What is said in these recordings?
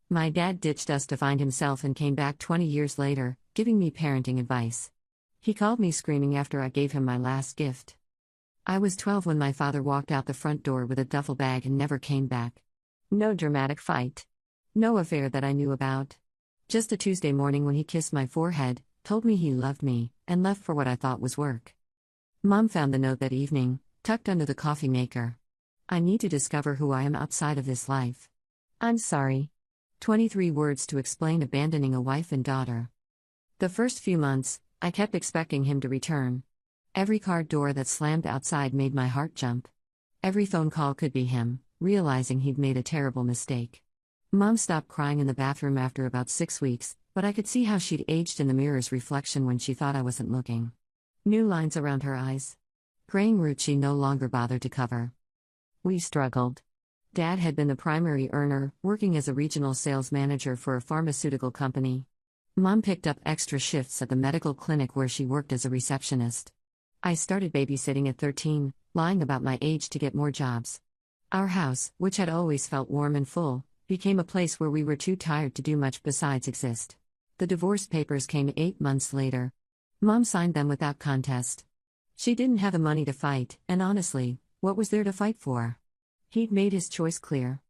My dad ditched us to find himself and came back 20 years later, giving me parenting advice. He called me screaming after I gave him my last gift. I was 12 when my father walked out the front door with a duffel bag and never came back. No dramatic fight. No affair that I knew about. Just a Tuesday morning when he kissed my forehead, told me he loved me, and left for what I thought was work. Mom found the note that evening, tucked under the coffee maker. I need to discover who I am outside of this life. I'm sorry. 23 words to explain abandoning a wife and daughter. The first few months, I kept expecting him to return. Every car door that slammed outside made my heart jump. Every phone call could be him, realizing he'd made a terrible mistake. Mom stopped crying in the bathroom after about 6 weeks, but I could see how she'd aged in the mirror's reflection when she thought I wasn't looking. New lines around her eyes. Graying roots she no longer bothered to cover. We struggled. Dad had been the primary earner, working as a regional sales manager for a pharmaceutical company. Mom picked up extra shifts at the medical clinic where she worked as a receptionist. I started babysitting at 13, lying about my age to get more jobs. Our house, which had always felt warm and full, became a place where we were too tired to do much besides exist. The divorce papers came 8 months later. Mom signed them without contest. She didn't have the money to fight, and honestly, what was there to fight for? He'd made his choice clear.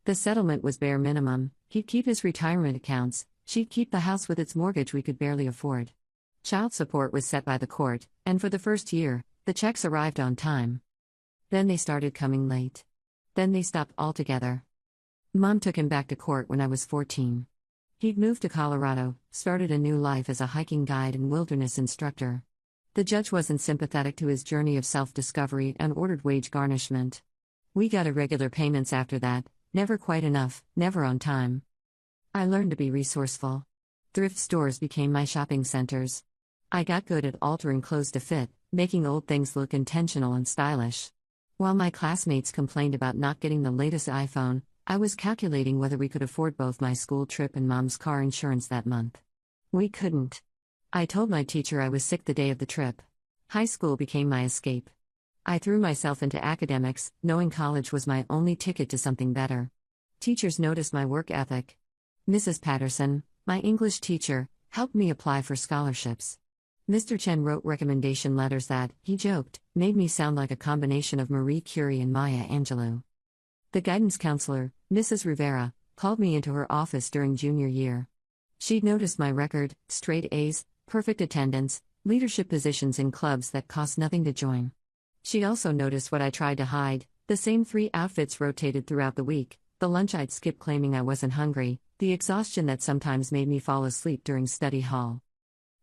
The settlement was bare minimum. He'd keep his retirement accounts, she'd keep the house with its mortgage we could barely afford. Child support was set by the court, and for the first year, the checks arrived on time. Then they started coming late. Then they stopped altogether. Mom took him back to court when I was 14. He'd moved to Colorado, started a new life as a hiking guide and wilderness instructor. The judge wasn't sympathetic to his journey of self-discovery and ordered wage garnishment. We got irregular payments after that, never quite enough, never on time. I learned to be resourceful. Thrift stores became my shopping centers. I got good at altering clothes to fit, making old things look intentional and stylish. While my classmates complained about not getting the latest iPhone, I was calculating whether we could afford both my school trip and Mom's car insurance that month. We couldn't. I told my teacher I was sick the day of the trip. High school became my escape. I threw myself into academics, knowing college was my only ticket to something better. Teachers noticed my work ethic. Mrs. Patterson, my English teacher, helped me apply for scholarships. Mr. Chen wrote recommendation letters that, he joked, made me sound like a combination of Marie Curie and Maya Angelou. The guidance counselor, Mrs. Rivera, called me into her office during junior year. She'd noticed my record, straight A's, perfect attendance, leadership positions in clubs that cost nothing to join. She also noticed what I tried to hide, the same 3 outfits rotated throughout the week, the lunch I'd skip claiming I wasn't hungry, the exhaustion that sometimes made me fall asleep during study hall.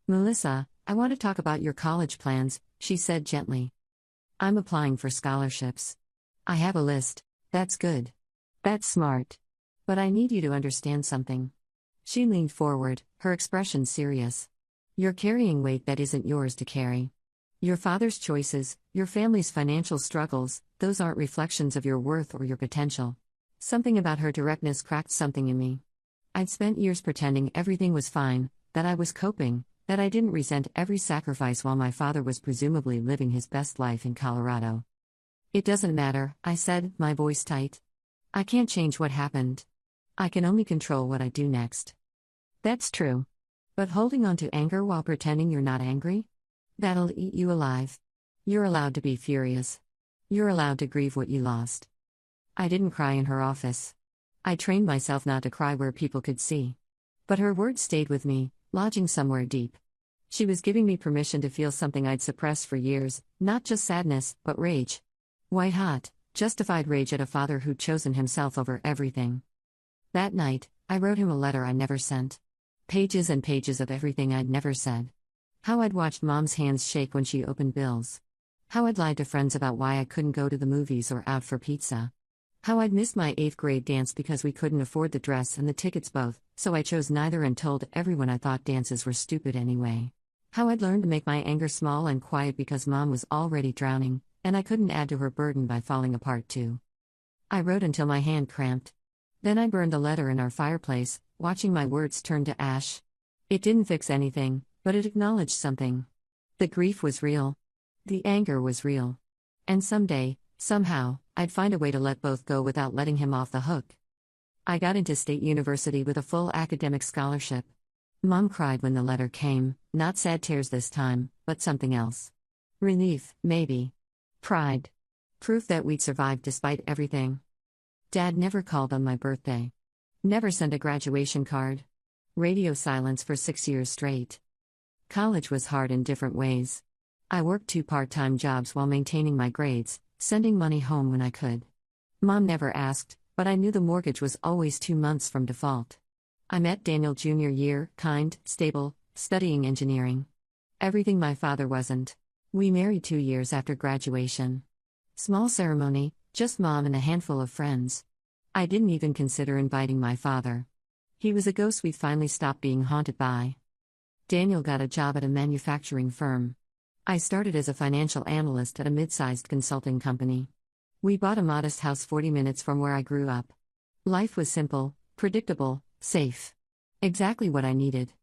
Melissa, I want to talk about your college plans, she said gently. I'm applying for scholarships. I have a list. That's good. That's smart. But I need you to understand something. She leaned forward, her expression serious. You're carrying weight that isn't yours to carry. Your father's choices, your family's financial struggles, those aren't reflections of your worth or your potential. Something about her directness cracked something in me. I'd spent years pretending everything was fine, that I was coping, that I didn't resent every sacrifice while my father was presumably living his best life in Colorado. It doesn't matter, I said, my voice tight. I can't change what happened. I can only control what I do next. That's true. But holding on to anger while pretending you're not angry? That'll eat you alive. You're allowed to be furious. You're allowed to grieve what you lost. I didn't cry in her office. I trained myself not to cry where people could see. But her words stayed with me, lodging somewhere deep. She was giving me permission to feel something I'd suppressed for years, not just sadness, but rage. White hot, justified rage at a father who'd chosen himself over everything. That night, I wrote him a letter I never sent. Pages and pages of everything I'd never said. How I'd watched Mom's hands shake when she opened bills. How I'd lied to friends about why I couldn't go to the movies or out for pizza. How I'd missed my 8th grade dance because we couldn't afford the dress and the tickets both, so I chose neither and told everyone I thought dances were stupid anyway. How I'd learned to make my anger small and quiet because Mom was already drowning, and I couldn't add to her burden by falling apart too. I wrote until my hand cramped. Then I burned the letter in our fireplace, watching my words turn to ash. It didn't fix anything, but it acknowledged something. The grief was real. The anger was real. And someday, somehow, I'd find a way to let both go without letting him off the hook. I got into State University with a full academic scholarship. Mom cried when the letter came, not sad tears this time, but something else. Relief, maybe. Pride. Proof that we'd survived despite everything. Dad never called on my birthday. Never sent a graduation card. Radio silence for 6 years straight. College was hard in different ways. I worked 2 part-time jobs while maintaining my grades, sending money home when I could. Mom never asked, but I knew the mortgage was always 2 months from default. I met Daniel junior year, kind, stable, studying engineering. Everything my father wasn't. We married 2 years after graduation. Small ceremony, just Mom and a handful of friends. I didn't even consider inviting my father. He was a ghost we'd finally stopped being haunted by. Daniel got a job at a manufacturing firm. I started as a financial analyst at a mid-sized consulting company. We bought a modest house 40 minutes from where I grew up. Life was simple, predictable, safe. Exactly what I needed.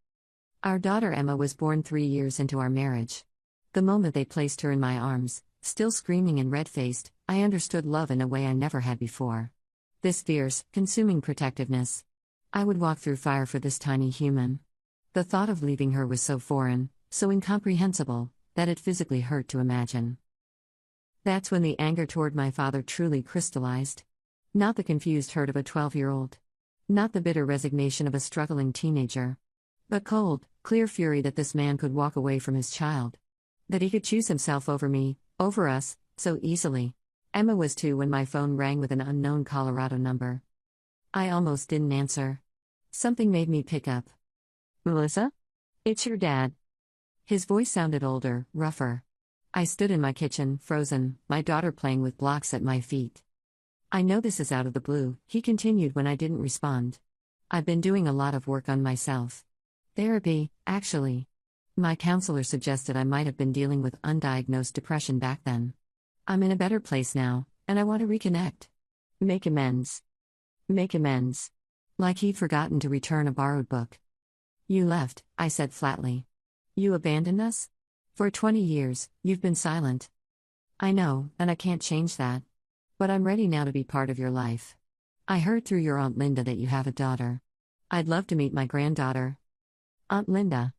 Our daughter Emma was born 3 years into our marriage. The moment they placed her in my arms, still screaming and red-faced, I understood love in a way I never had before. This fierce, consuming protectiveness. I would walk through fire for this tiny human. The thought of leaving her was so foreign, so incomprehensible, that it physically hurt to imagine. That's when the anger toward my father truly crystallized. Not the confused hurt of a 12-year-old. Not the bitter resignation of a struggling teenager. But cold, clear fury that this man could walk away from his child. That he could choose himself over me, over us, so easily. Emma was 2 when my phone rang with an unknown Colorado number. I almost didn't answer. Something made me pick up. "Melissa? It's your dad." His voice sounded older, rougher. I stood in my kitchen, frozen, my daughter playing with blocks at my feet. "I know this is out of the blue," he continued when I didn't respond. "I've been doing a lot of work on myself. Therapy, actually. My counselor suggested I might have been dealing with undiagnosed depression back then. I'm in a better place now, and I want to reconnect. Make amends. Make amends." Like he'd forgotten to return a borrowed book. "You left," I said flatly. "You abandoned us? For 20 years, you've been silent. I know, and I can't change that. But I'm ready now to be part of your life. I heard through your Aunt Linda that you have a daughter. I'd love to meet my granddaughter." Aunt Linda.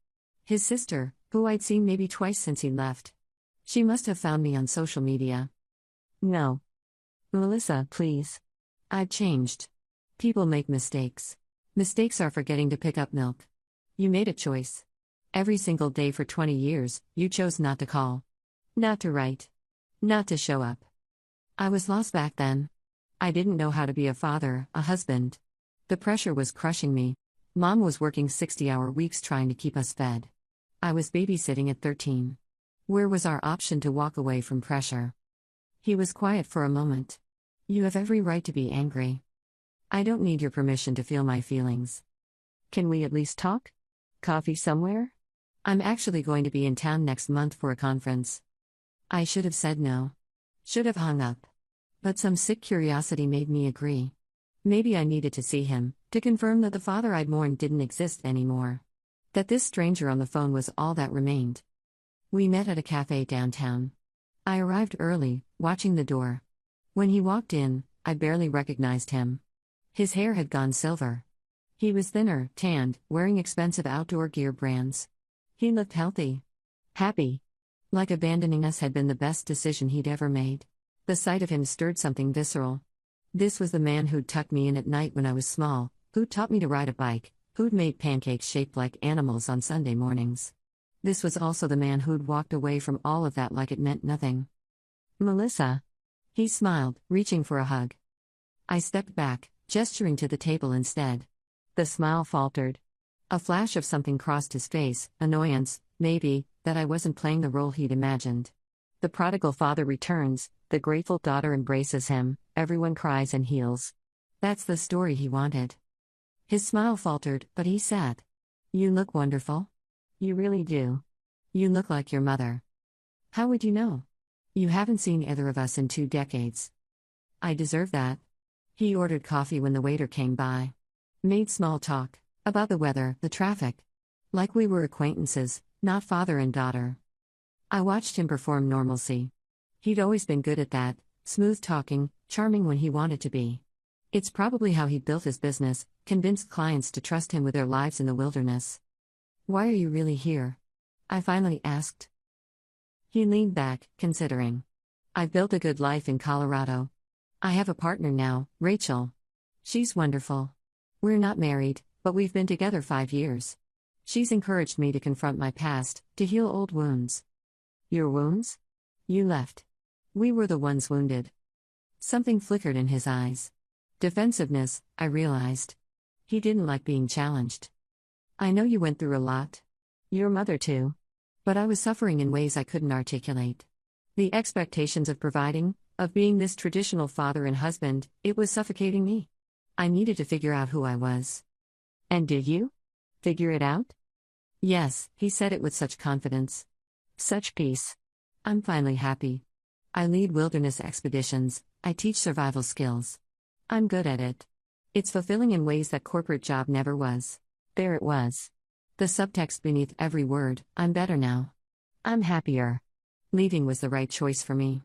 His sister, who I'd seen maybe twice since he left. She must have found me on social media. "No. Melissa, please. I've changed. People make mistakes. Mistakes are forgetting to pick up milk. You made a choice. Every single day for 20 years, you chose not to call. Not to write. Not to show up. I was lost back then. I didn't know how to be a father, a husband. The pressure was crushing me. Mom was working 60-hour weeks trying to keep us fed. I was babysitting at 13. Where was our option to walk away from pressure?" He was quiet for a moment. "You have every right to be angry. I don't need your permission to feel my feelings. Can we at least talk? Coffee somewhere? I'm actually going to be in town next month for a conference." I should have said no. Should have hung up. But some sick curiosity made me agree. Maybe I needed to see him, to confirm that the father I'd mourned didn't exist anymore. That this stranger on the phone was all that remained. We met at a cafe downtown. I arrived early, watching the door. When he walked in, I barely recognized him. His hair had gone silver. He was thinner, tanned, wearing expensive outdoor gear brands. He looked healthy. Happy. Like abandoning us had been the best decision he'd ever made. The sight of him stirred something visceral. This was the man who'd tucked me in at night when I was small, who'd taught me to ride a bike, who'd made pancakes shaped like animals on Sunday mornings. This was also the man who'd walked away from all of that like it meant nothing. "Melissa." He smiled, reaching for a hug. I stepped back, gesturing to the table instead. The smile faltered. A flash of something crossed his face, annoyance, maybe, that I wasn't playing the role he'd imagined. The prodigal father returns, the grateful daughter embraces him, everyone cries and heals. That's the story he wanted. His smile faltered, but he said, "You look wonderful. You really do. You look like your mother." "How would you know? You haven't seen either of us in 2 decades. "I deserve that." He ordered coffee when the waiter came by. Made small talk. About the weather, the traffic. Like we were acquaintances, not father and daughter. I watched him perform normalcy. He'd always been good at that, smooth talking, charming when he wanted to be. It's probably how he built his business, convinced clients to trust him with their lives in the wilderness. Why are you really here? I finally asked. He leaned back, considering. I've built a good life in Colorado. I have a partner now, Rachel. She's wonderful. We're not married, but we've been together 5 years. She's encouraged me to confront my past, to heal old wounds. Your wounds? You left. We were the ones wounded. Something flickered in his eyes. Defensiveness, I realized. He didn't like being challenged. I know you went through a lot. Your mother too. But I was suffering in ways I couldn't articulate. The expectations of providing, of being this traditional father and husband, it was suffocating me. I needed to figure out who I was. And did you? Figure it out? Yes, he said it with such confidence. Such peace. I'm finally happy. I lead wilderness expeditions, I teach survival skills. I'm good at it. It's fulfilling in ways that corporate job never was. There it was. The subtext beneath every word, I'm better now. I'm happier. Leaving was the right choice for me.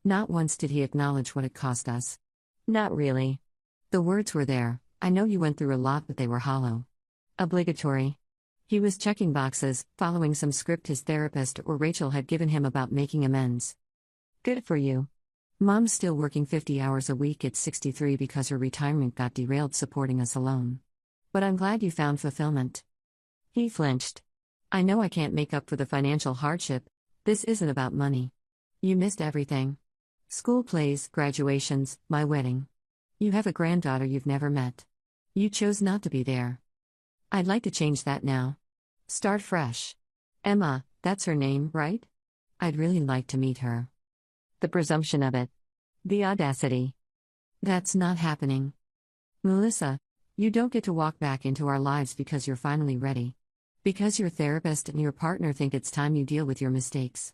Not once did he acknowledge what it cost us. Not really. The words were there, I know you went through a lot, but they were hollow. Obligatory. He was checking boxes, following some script his therapist or Rachel had given him about making amends. Good for you. Mom's still working 50 hours a week at 63 because her retirement got derailed supporting us alone. But I'm glad you found fulfillment. He flinched. I know I can't make up for the financial hardship. This isn't about money. You missed everything. School plays, graduations, my wedding. You have a granddaughter you've never met. You chose not to be there. I'd like to change that now. Start fresh. Emma, that's her name, right? I'd really like to meet her. The presumption of it. The audacity. That's not happening. Melissa, you don't get to walk back into our lives because you're finally ready. Because your therapist and your partner think it's time you deal with your mistakes.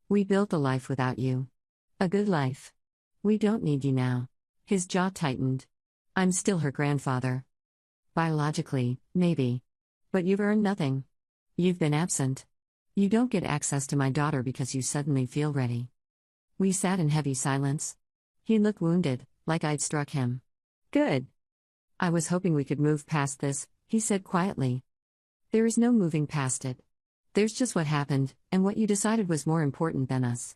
We built a life without you. A good life. We don't need you now. His jaw tightened. I'm still her grandfather. Biologically, maybe. But you've earned nothing. You've been absent. You don't get access to my daughter because you suddenly feel ready. We sat in heavy silence. He looked wounded, like I'd struck him. Good. I was hoping we could move past this, he said quietly. There is no moving past it. There's just what happened, and what you decided was more important than us.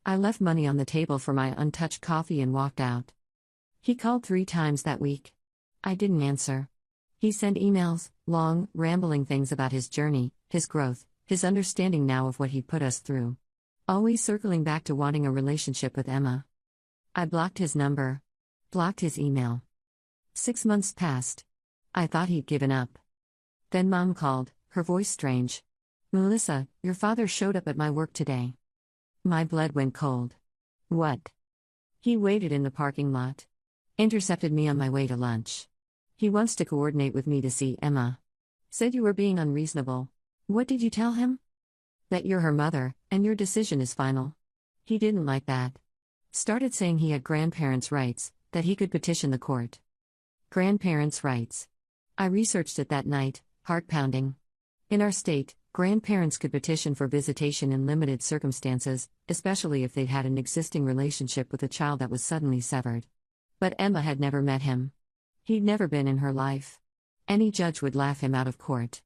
I left money on the table for my untouched coffee and walked out. He called 3 times that week. I didn't answer. He sent emails, long, rambling things about his journey, his growth, his understanding now of what he'd put us through. Always circling back to wanting a relationship with Emma. I blocked his number. Blocked his email. 6 months passed. I thought he'd given up. Then Mom called, her voice strange. Melissa, your father showed up at my work today. My blood went cold. What? He waited in the parking lot. Intercepted me on my way to lunch. He wants to coordinate with me to see Emma. Said you were being unreasonable. What did you tell him? That you're her mother, and your decision is final. He didn't like that. Started saying he had grandparents' rights, that he could petition the court. Grandparents' rights. I researched it that night, heart pounding. In our state, grandparents could petition for visitation in limited circumstances, especially if they'd had an existing relationship with a child that was suddenly severed. But Emma had never met him. He'd never been in her life. Any judge would laugh him out of court.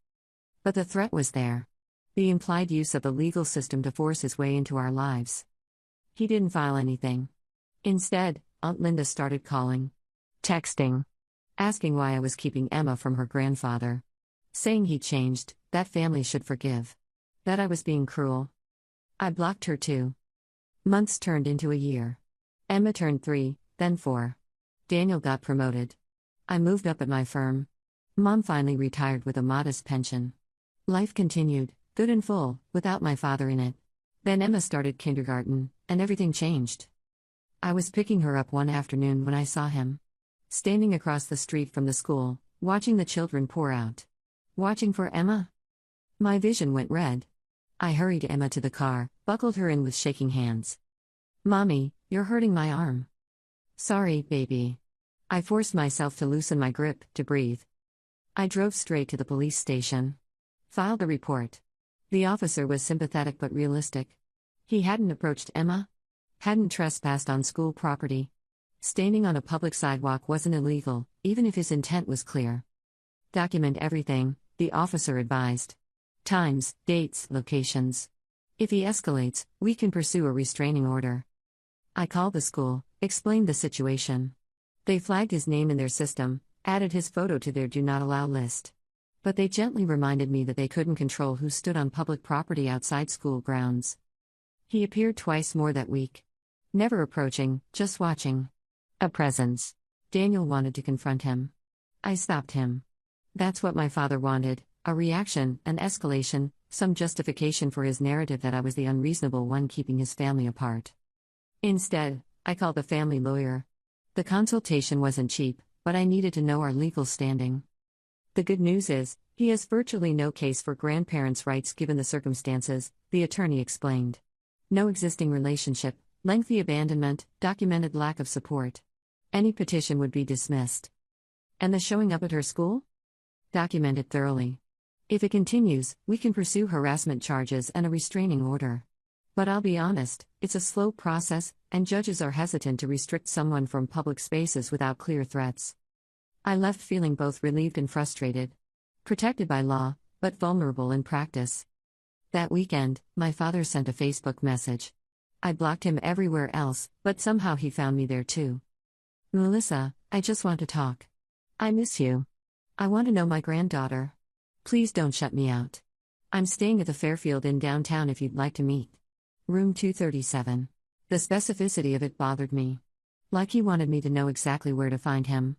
But the threat was there. The implied use of the legal system to force his way into our lives. He didn't file anything. Instead, Aunt Linda started calling. Texting. Asking why I was keeping Emma from her grandfather. Saying he changed, that family should forgive. That I was being cruel. I blocked her too. Months turned into a year. Emma turned 3, then 4. Daniel got promoted. I moved up at my firm. Mom finally retired with a modest pension. Life continued, good and full, without my father in it. Then Emma started kindergarten, and everything changed. I was picking her up one afternoon when I saw him. Standing across the street from the school, watching the children pour out. Watching for Emma? My vision went red. I hurried Emma to the car, buckled her in with shaking hands. Mommy, you're hurting my arm. Sorry, baby. I forced myself to loosen my grip, to breathe. I drove straight to the police station. Filed a report. The officer was sympathetic but realistic. He hadn't approached Emma. Hadn't trespassed on school property. Standing on a public sidewalk wasn't illegal, even if his intent was clear. Document everything, the officer advised. Times, dates, locations. If he escalates, we can pursue a restraining order. I called the school, explained the situation. They flagged his name in their system, added his photo to their do not allow list. But they gently reminded me that they couldn't control who stood on public property outside school grounds. He appeared twice more that week. Never approaching, just watching. A presence. Daniel wanted to confront him. I stopped him. That's what my father wanted, a reaction, an escalation, some justification for his narrative that I was the unreasonable one keeping his family apart. Instead, I called the family lawyer. The consultation wasn't cheap, but I needed to know our legal standing. The good news is, he has virtually no case for grandparents' rights given the circumstances, the attorney explained. No existing relationship, lengthy abandonment, documented lack of support. Any petition would be dismissed. And the showing up at her school? Documented thoroughly. If it continues, we can pursue harassment charges and a restraining order. But I'll be honest, it's a slow process, and judges are hesitant to restrict someone from public spaces without clear threats. I left feeling both relieved and frustrated. Protected by law, but vulnerable in practice. That weekend, my father sent a Facebook message. I blocked him everywhere else, but somehow he found me there too. Melissa, I just want to talk. I miss you. I want to know my granddaughter. Please don't shut me out. I'm staying at the Fairfield Inn downtown if you'd like to meet. Room 237. The specificity of it bothered me. Like he wanted me to know exactly where to find him.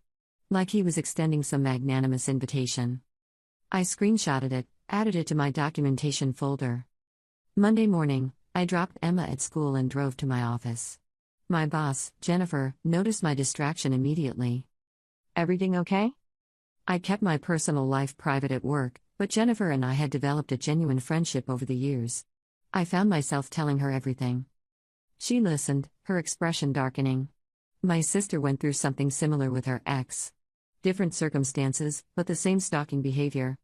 Like he was extending some magnanimous invitation. I screenshotted it, added it to my documentation folder. Monday morning, I dropped Emma at school and drove to my office. My boss, Jennifer, noticed my distraction immediately. Everything okay? I kept my personal life private at work, but Jennifer and I had developed a genuine friendship over the years. I found myself telling her everything. She listened, her expression darkening. My sister went through something similar with her ex. Different circumstances, but the same stalking behavior.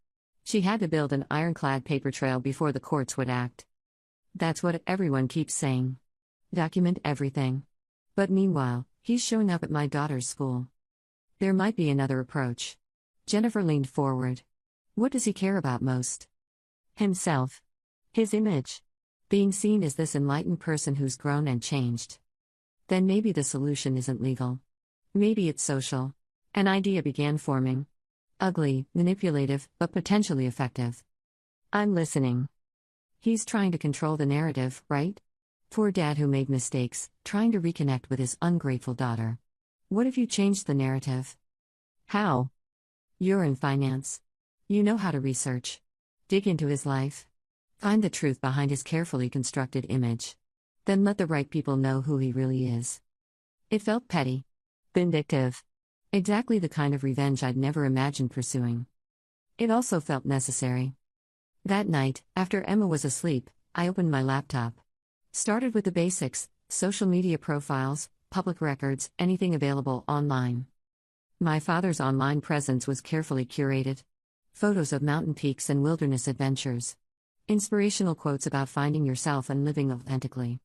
She had to build an ironclad paper trail before the courts would act. That's what everyone keeps saying. Document everything. But meanwhile, he's showing up at my daughter's school. There might be another approach. Jennifer leaned forward. What does he care about most? Himself. His image. Being seen as this enlightened person who's grown and changed. Then maybe the solution isn't legal. Maybe it's social. An idea began forming. Ugly, manipulative, but potentially effective. I'm listening. He's trying to control the narrative, right? Poor dad who made mistakes, trying to reconnect with his ungrateful daughter. What if you changed the narrative? How? You're in finance. You know how to research. Dig into his life. Find the truth behind his carefully constructed image. Then let the right people know who he really is. It felt petty. Vindictive. Exactly the kind of revenge I'd never imagined pursuing. It also felt necessary. That night, after Emma was asleep, I opened my laptop. Started with the basics, social media profiles, public records, anything available online. My father's online presence was carefully curated. Photos of mountain peaks and wilderness adventures. Inspirational quotes about finding yourself and living authentically.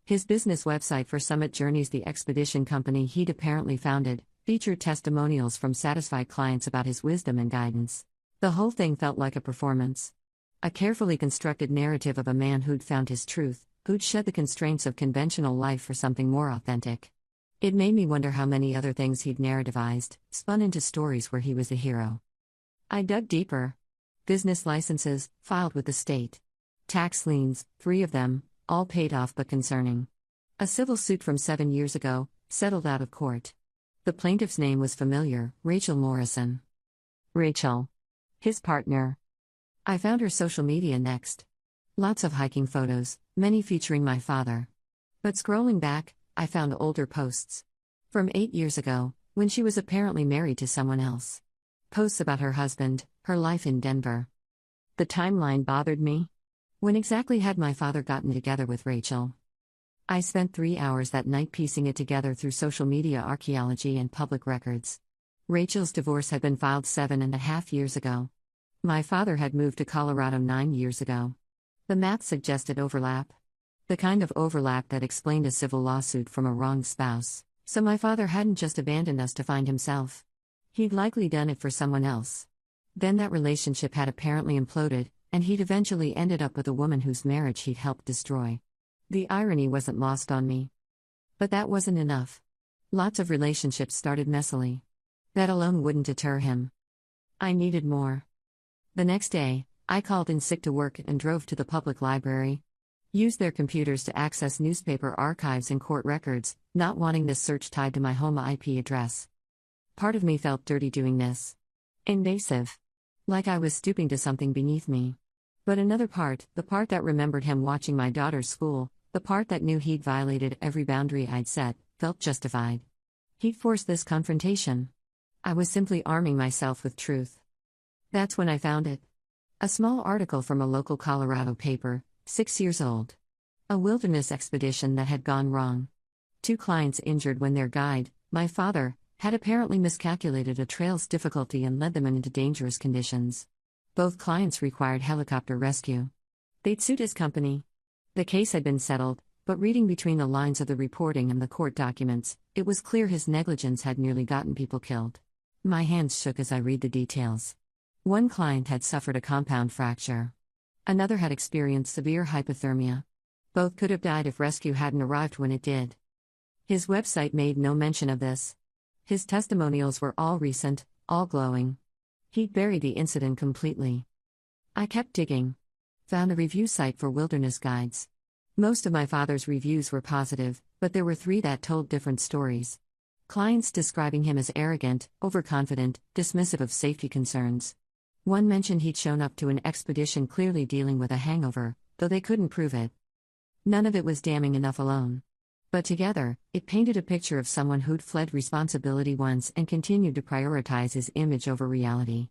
His business website for Summit Journeys, the expedition company he'd apparently founded, featured testimonials from satisfied clients about his wisdom and guidance. The whole thing felt like a performance. A carefully constructed narrative of a man who'd found his truth, who'd shed the constraints of conventional life for something more authentic. It made me wonder how many other things he'd narrativized, spun into stories where he was the hero. I dug deeper. Business licenses, filed with the state. Tax liens, 3 of them, all paid off but concerning. A civil suit from 7 years ago, settled out of court. The plaintiff's name was familiar, Rachel Morrison. Rachel. His partner. I found her social media next. Lots of hiking photos, many featuring my father. But scrolling back, I found older posts. From 8 years ago, when she was apparently married to someone else. Posts about her husband, her life in Denver. The timeline bothered me. When exactly had my father gotten together with Rachel? I spent 3 hours that night piecing it together through social media archaeology and public records. Rachel's divorce had been filed 7.5 years ago. My father had moved to Colorado 9 years ago. The math suggested overlap. The kind of overlap that explained a civil lawsuit from a wronged spouse. So my father hadn't just abandoned us to find himself. He'd likely done it for someone else. Then that relationship had apparently imploded, and he'd eventually ended up with a woman whose marriage he'd helped destroy. The irony wasn't lost on me. But that wasn't enough. Lots of relationships started messily. That alone wouldn't deter him. I needed more. The next day, I called in sick to work and drove to the public library. Used their computers to access newspaper archives and court records, not wanting this search tied to my home IP address. Part of me felt dirty doing this. Invasive. Like I was stooping to something beneath me. But another part, the part that remembered him watching my daughter's school, the part that knew he'd violated every boundary I'd set, felt justified. He'd forced this confrontation. I was simply arming myself with truth. That's when I found it. A small article from a local Colorado paper, 6 years old. A wilderness expedition that had gone wrong. 2 clients injured when their guide, my father, had apparently miscalculated a trail's difficulty and led them into dangerous conditions. Both clients required helicopter rescue. They'd sued his company. The case had been settled, but reading between the lines of the reporting and the court documents, it was clear his negligence had nearly gotten people killed. My hands shook as I read the details. One client had suffered a compound fracture. Another had experienced severe hypothermia. Both could have died if rescue hadn't arrived when it did. His website made no mention of this. His testimonials were all recent, all glowing. He'd buried the incident completely. I kept digging. Found a review site for wilderness guides. Most of my father's reviews were positive, but there were 3 that told different stories. Clients describing him as arrogant, overconfident, dismissive of safety concerns. One mentioned he'd shown up to an expedition clearly dealing with a hangover, though they couldn't prove it. None of it was damning enough alone. But together, it painted a picture of someone who'd fled responsibility once and continued to prioritize his image over reality.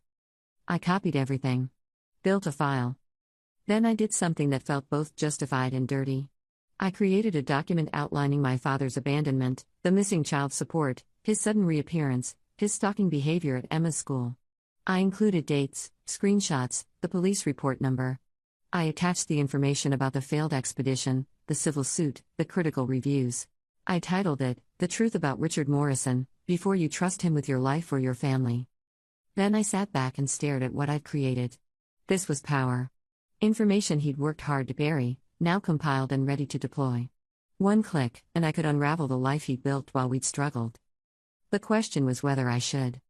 I copied everything. Built a file. Then I did something that felt both justified and dirty. I created a document outlining my father's abandonment, the missing child support, his sudden reappearance, his stalking behavior at Emma's school. I included dates, screenshots, the police report number. I attached the information about the failed expedition, the civil suit, the critical reviews. I titled it, The Truth About Richard Morrison, Before You Trust Him with Your Life or Your Family. Then I sat back and stared at what I'd created. This was power. Information he'd worked hard to bury, now compiled and ready to deploy. One click, and I could unravel the life he'd built while we'd struggled. The question was whether I should.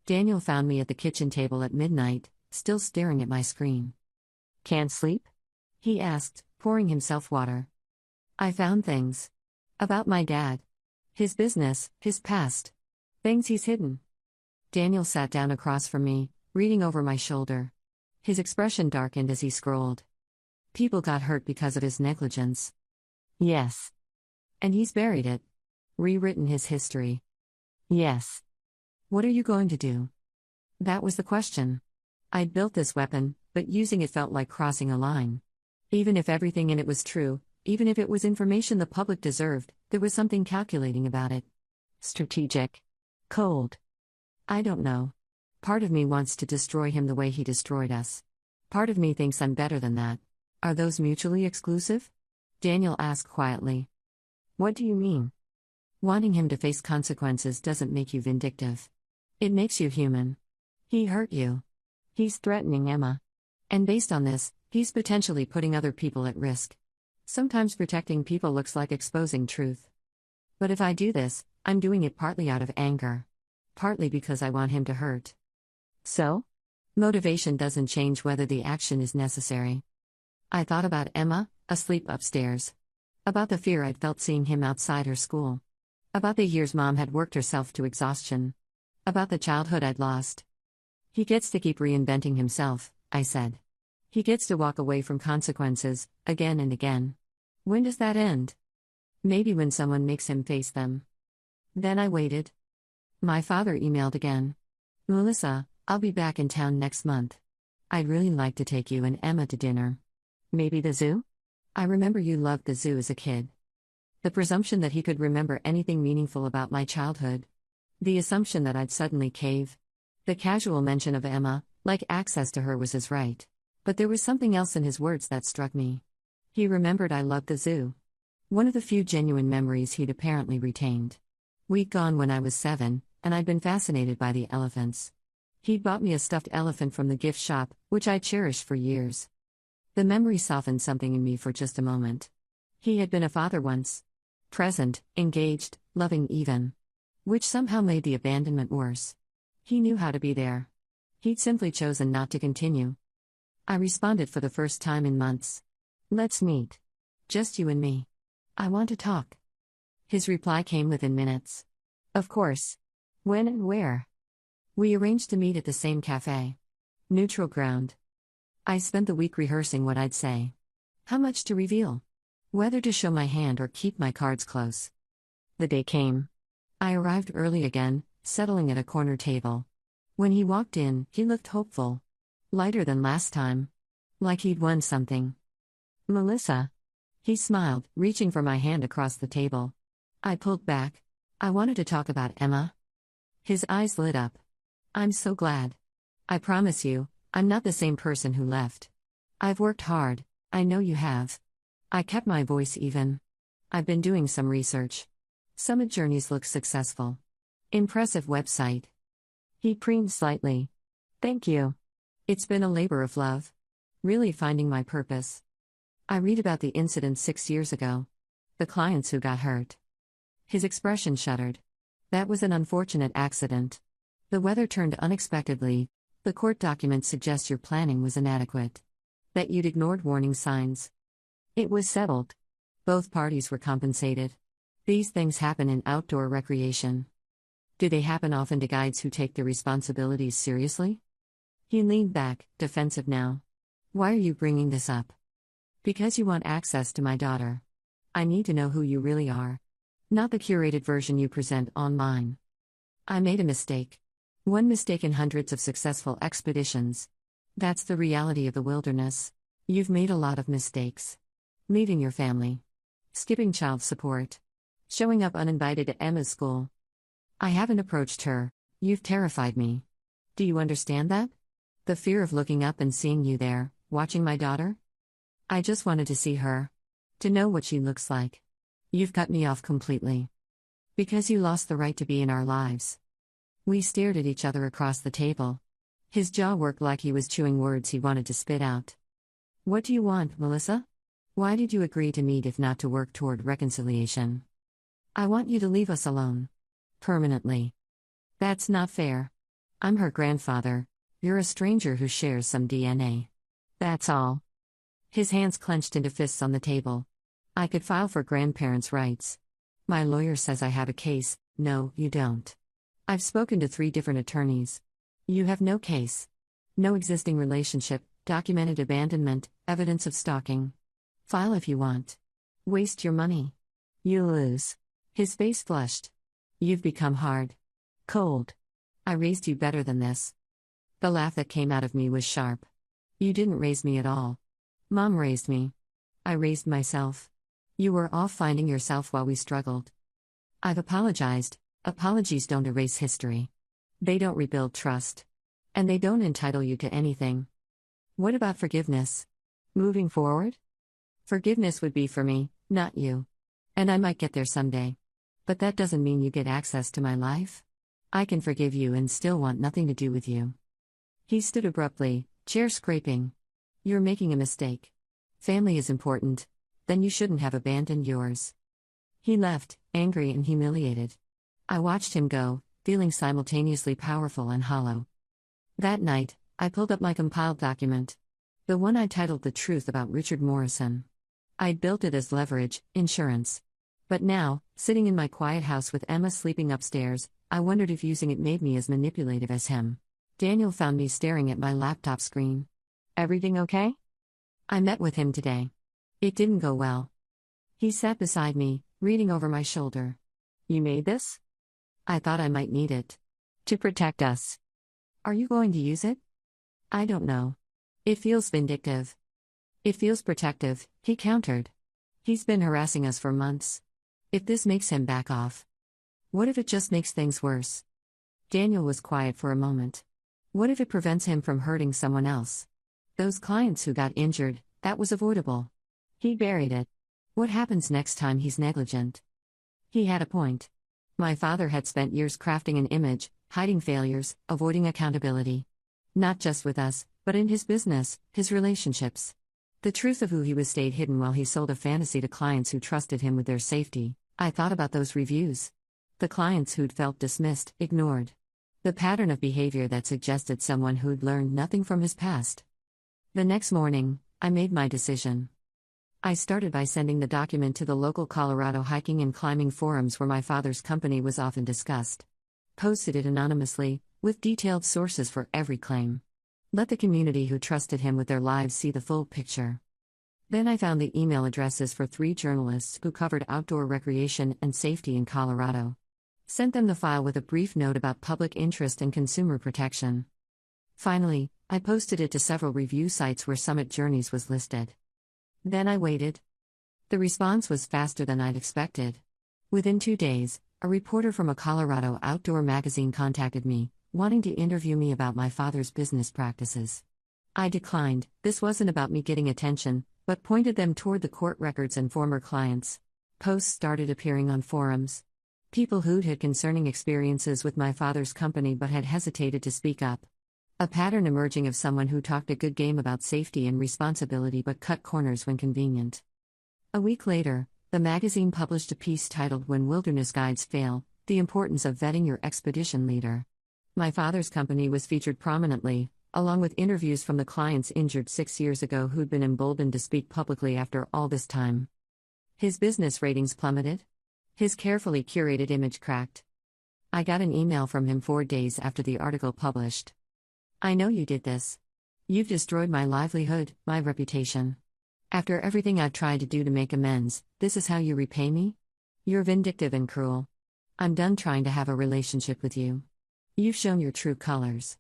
Daniel found me at the kitchen table at midnight, still staring at my screen. "Can't sleep?" he asked, pouring himself water. I found things. About my dad. His business, his past. Things he's hidden. Daniel sat down across from me, reading over my shoulder. His expression darkened as he scrolled. People got hurt because of his negligence. Yes. And he's buried it. Rewritten his history. Yes. What are you going to do? That was the question. I'd built this weapon, but using it felt like crossing a line. Even if everything in it was true, even if it was information the public deserved, there was something calculating about it. Strategic. Cold. I don't know. Part of me wants to destroy him the way he destroyed us. Part of me thinks I'm better than that. Are those mutually exclusive? Daniel asked quietly. What do you mean? Wanting him to face consequences doesn't make you vindictive. It makes you human. He hurt you. He's threatening Emma. And based on this, he's potentially putting other people at risk. Sometimes protecting people looks like exposing truth. But if I do this, I'm doing it partly out of anger. Partly because I want him to hurt. So? Motivation doesn't change whether the action is necessary. I thought about Emma, asleep upstairs. About the fear I'd felt seeing him outside her school. About the years Mom had worked herself to exhaustion. About the childhood I'd lost. He gets to keep reinventing himself, I said. He gets to walk away from consequences, again and again. When does that end? Maybe when someone makes him face them. Then I waited. My father emailed again. Melissa, I'll be back in town next month. I'd really like to take you and Emma to dinner. Maybe the zoo? I remember you loved the zoo as a kid. The presumption that he could remember anything meaningful about my childhood. The assumption that I'd suddenly cave. The casual mention of Emma, like access to her was his right. But there was something else in his words that struck me. He remembered I loved the zoo. One of the few genuine memories he'd apparently retained. We'd gone when I was 7, and I'd been fascinated by the elephants. He'd bought me a stuffed elephant from the gift shop, which I cherished for years. The memory softened something in me for just a moment. He had been a father once. Present, engaged, loving even. Which somehow made the abandonment worse. He knew how to be there. He'd simply chosen not to continue. I responded for the first time in months. Let's meet. Just you and me. I want to talk. His reply came within minutes. Of course. When and where? We arranged to meet at the same cafe. Neutral ground. I spent the week rehearsing what I'd say. How much to reveal? Whether to show my hand or keep my cards close. The day came. I arrived early again, settling at a corner table. When he walked in, he looked hopeful. Lighter than last time. Like he'd won something. Melissa. He smiled, reaching for my hand across the table. I pulled back. I wanted to talk about Emma. His eyes lit up. I'm so glad. I promise you, I'm not the same person who left. I've worked hard, I know you have. I kept my voice even. I've been doing some research. Summit Journeys looks successful. Impressive website. He preened slightly. Thank you. It's been a labor of love. Really finding my purpose. I read about the incident 6 years ago. The clients who got hurt. His expression shuddered. That was an unfortunate accident. The weather turned unexpectedly. The court documents suggest your planning was inadequate. That you'd ignored warning signs. It was settled. Both parties were compensated. These things happen in outdoor recreation. Do they happen often to guides who take their responsibilities seriously? He leaned back, defensive now. Why are you bringing this up? Because you want access to my daughter. I need to know who you really are. Not the curated version you present online. I made a mistake. One mistake in hundreds of successful expeditions. That's the reality of the wilderness. You've made a lot of mistakes. Leaving your family. Skipping child support. Showing up uninvited at Emma's school. I haven't approached her. You've terrified me. Do you understand that? The fear of looking up and seeing you there, watching my daughter? I just wanted to see her. To know what she looks like. You've cut me off completely. Because you lost the right to be in our lives. We stared at each other across the table. His jaw worked like he was chewing words he wanted to spit out. What do you want, Melissa? Why did you agree to meet if not to work toward reconciliation? I want you to leave us alone. Permanently. That's not fair. I'm her grandfather. You're a stranger who shares some DNA. That's all. His hands clenched into fists on the table. I could file for grandparents' rights. My lawyer says I have a case. No, you don't. I've spoken to 3 different attorneys. You have no case. No existing relationship, documented abandonment, evidence of stalking. File if you want. Waste your money. You lose. His face flushed. You've become hard. Cold. I raised you better than this. The laugh that came out of me was sharp. You didn't raise me at all. Mom raised me. I raised myself. You were off finding yourself while we struggled. I've apologized. Apologies don't erase history. They don't rebuild trust. And they don't entitle you to anything. What about forgiveness? Moving forward? Forgiveness would be for me, not you. And I might get there someday. But that doesn't mean you get access to my life. I can forgive you and still want nothing to do with you. He stood abruptly, chair scraping. You're making a mistake. Family is important. Then you shouldn't have abandoned yours. He left, angry and humiliated. I watched him go, feeling simultaneously powerful and hollow. That night, I pulled up my compiled document. The one I titled The Truth About Richard Morrison. I'd built it as leverage, insurance. But now, sitting in my quiet house with Emma sleeping upstairs, I wondered if using it made me as manipulative as him. Daniel found me staring at my laptop screen. Everything okay? I met with him today. It didn't go well. He sat beside me, reading over my shoulder. You made this? I thought I might need it. To protect us. Are you going to use it? I don't know. It feels vindictive. It feels protective, he countered. He's been harassing us for months. If this makes him back off. What if it just makes things worse? Daniel was quiet for a moment. What if it prevents him from hurting someone else? Those clients who got injured, that was avoidable. He buried it. What happens next time he's negligent? He had a point. My father had spent years crafting an image, hiding failures, avoiding accountability. Not just with us, but in his business, his relationships. The truth of who he was stayed hidden while he sold a fantasy to clients who trusted him with their safety. I thought about those reviews. The clients who'd felt dismissed, ignored. The pattern of behavior that suggested someone who'd learned nothing from his past. The next morning, I made my decision. I started by sending the document to the local Colorado hiking and climbing forums where my father's company was often discussed. Posted it anonymously, with detailed sources for every claim. Let the community who trusted him with their lives see the full picture. Then I found the email addresses for 3 journalists who covered outdoor recreation and safety in Colorado. Sent them the file with a brief note about public interest and consumer protection. Finally, I posted it to several review sites where Summit Journeys was listed. Then I waited. The response was faster than I'd expected. Within 2 days, a reporter from a Colorado outdoor magazine contacted me, wanting to interview me about my father's business practices. I declined. This wasn't about me getting attention, but pointed them toward the court records and former clients. Posts started appearing on forums. People who'd had concerning experiences with my father's company but had hesitated to speak up. A pattern emerging of someone who talked a good game about safety and responsibility but cut corners when convenient. A week later, the magazine published a piece titled When Wilderness Guides Fail, The Importance of Vetting Your Expedition Leader. My father's company was featured prominently, along with interviews from the clients injured 6 years ago who'd been emboldened to speak publicly after all this time. His business ratings plummeted. His carefully curated image cracked. I got an email from him 4 days after the article published. I know you did this. You've destroyed my livelihood, my reputation. After everything I've tried to do to make amends, this is how you repay me? You're vindictive and cruel. I'm done trying to have a relationship with you. You've shown your true colors.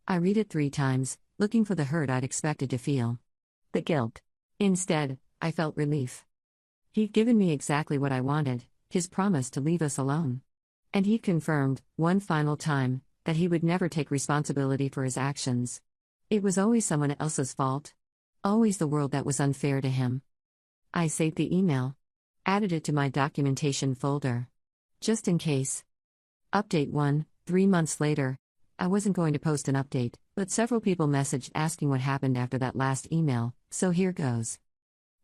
I read it 3 times, looking for the hurt I'd expected to feel. The guilt. Instead, I felt relief. He'd given me exactly what I wanted, his promise to leave us alone. And he'd confirmed, one final time, that he would never take responsibility for his actions. It was always someone else's fault. Always the world that was unfair to him. I saved the email. Added it to my documentation folder. Just in case. Update 1, 3 months later. I wasn't going to post an update, but several people messaged asking what happened after that last email, so here goes.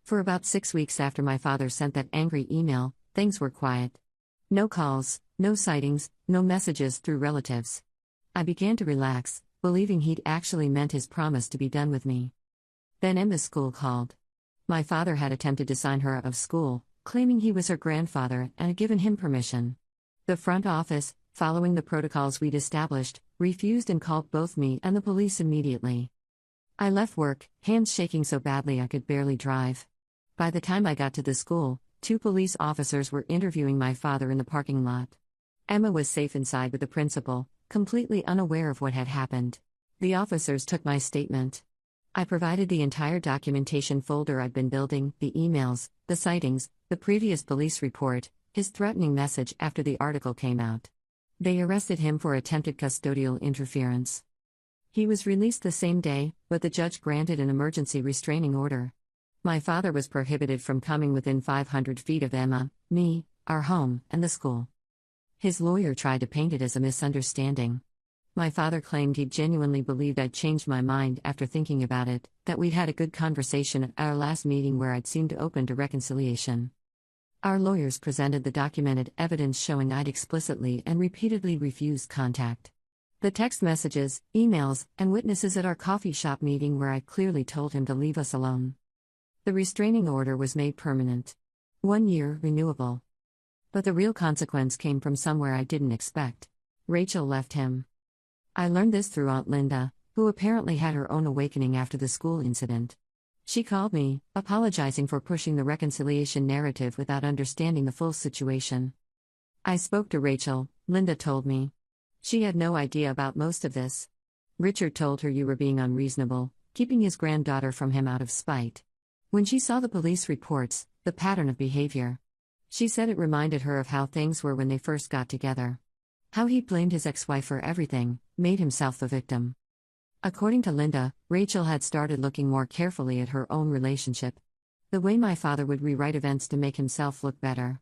For about 6 weeks after my father sent that angry email, things were quiet. No calls, no sightings, no messages through relatives. I began to relax, believing he'd actually meant his promise to be done with me. Then Emma's school called. My father had attempted to sign her out of school, claiming he was her grandfather and had given him permission. The front office, following the protocols we'd established, refused and called both me and the police immediately. I left work, hands shaking so badly I could barely drive. By the time I got to the school, 2 police officers were interviewing my father in the parking lot. Emma was safe inside with the principal, completely unaware of what had happened. The officers took my statement. I provided the entire documentation folder I'd been building, the emails, the sightings, the previous police report, his threatening message after the article came out. They arrested him for attempted custodial interference. He was released the same day, but the judge granted an emergency restraining order. My father was prohibited from coming within 500 feet of Emma, me, our home, and the school. His lawyer tried to paint it as a misunderstanding. My father claimed he genuinely believed I'd changed my mind after thinking about it, that we'd had a good conversation at our last meeting where I'd seemed open to reconciliation. Our lawyers presented the documented evidence showing I'd explicitly and repeatedly refused contact. The text messages, emails, and witnesses at our coffee shop meeting where I clearly told him to leave us alone. The restraining order was made permanent. 1 year, renewable. But the real consequence came from somewhere I didn't expect. Rachel left him. I learned this through Aunt Linda, who apparently had her own awakening after the school incident. She called me, apologizing for pushing the reconciliation narrative without understanding the full situation. I spoke to Rachel, Linda told me. She had no idea about most of this. Richard told her you were being unreasonable, keeping his granddaughter from him out of spite. When she saw the police reports, the pattern of behavior, she said it reminded her of how things were when they first got together. How he blamed his ex-wife for everything, made himself the victim. According to Linda, Rachel had started looking more carefully at her own relationship. The way my father would rewrite events to make himself look better.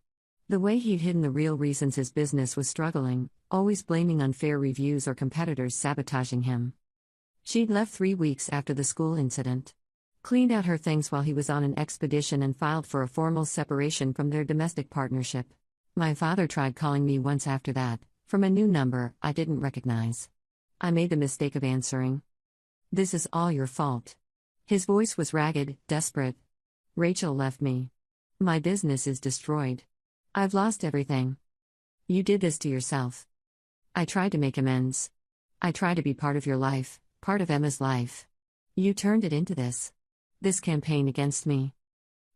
The way he'd hidden the real reasons his business was struggling, always blaming unfair reviews or competitors sabotaging him. She'd left 3 weeks after the school incident. Cleaned out her things while he was on an expedition and filed for a formal separation from their domestic partnership. My father tried calling me once after that, from a new number I didn't recognize. I made the mistake of answering. "This is all your fault." His voice was ragged, desperate. "Rachel left me. My business is destroyed. I've lost everything. You did this to yourself." I tried to make amends. I tried to be part of your life, part of Emma's life. You turned it into this. This campaign against me.